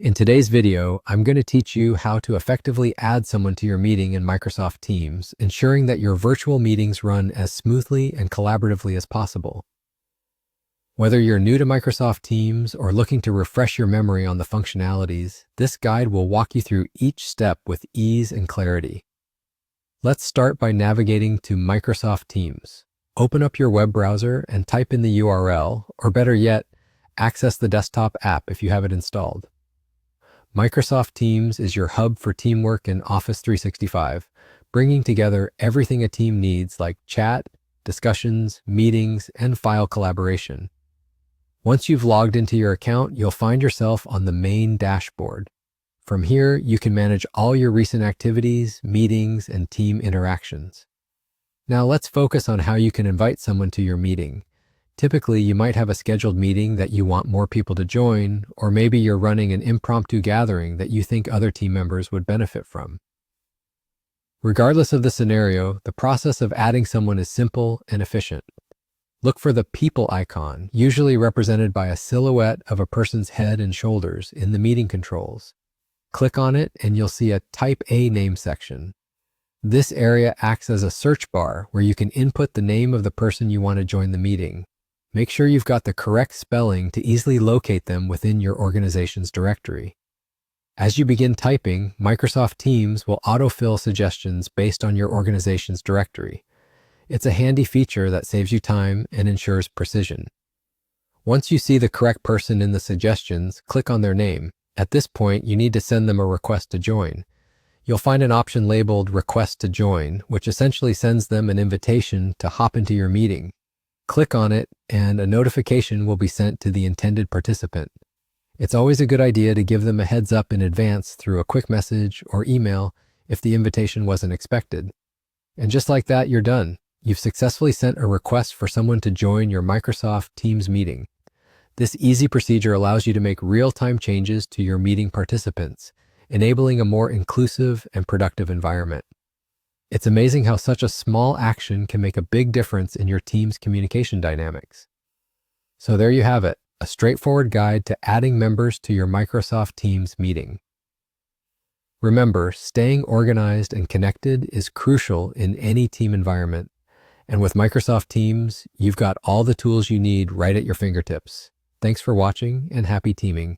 In today's video, I'm going to teach you how to effectively add someone to your meeting in Microsoft Teams, ensuring that your virtual meetings run as smoothly and collaboratively as possible. Whether you're new to Microsoft Teams or looking to refresh your memory on the functionalities, this guide will walk you through each step with ease and clarity. Let's start by navigating to Microsoft Teams. Open up your web browser and type in the URL, or better yet, access the desktop app if you have it installed. Microsoft Teams is your hub for teamwork in Office 365, bringing together everything a team needs like chat, discussions, meetings, and file collaboration. Once you've logged into your account, you'll find yourself on the main dashboard. From here, you can manage all your recent activities, meetings, and team interactions. Now let's focus on how you can invite someone to your meeting. Typically, you might have a scheduled meeting that you want more people to join, or maybe you're running an impromptu gathering that you think other team members would benefit from. Regardless of the scenario, the process of adding someone is simple and efficient. Look for the people icon, usually represented by a silhouette of a person's head and shoulders in the meeting controls. Click on it and you'll see a Type A name section. This area acts as a search bar where you can input the name of the person you want to join the meeting. Make sure you've got the correct spelling to easily locate them within your organization's directory. As you begin typing, Microsoft Teams will autofill suggestions based on your organization's directory. It's a handy feature that saves you time and ensures precision. Once you see the correct person in the suggestions, click on their name. At this point, you need to send them a request to join. You'll find an option labeled Request to Join, which essentially sends them an invitation to hop into your meeting. Click on it, and a notification will be sent to the intended participant. It's always a good idea to give them a heads up in advance through a quick message or email if the invitation wasn't expected. And just like that, you're done. You've successfully sent a request for someone to join your Microsoft Teams meeting. This easy procedure allows you to make real-time changes to your meeting participants, enabling a more inclusive and productive environment. It's amazing how such a small action can make a big difference in your team's communication dynamics. So there you have it, a straightforward guide to adding members to your Microsoft Teams meeting. Remember, staying organized and connected is crucial in any team environment. And with Microsoft Teams, you've got all the tools you need right at your fingertips. Thanks for watching and happy teaming.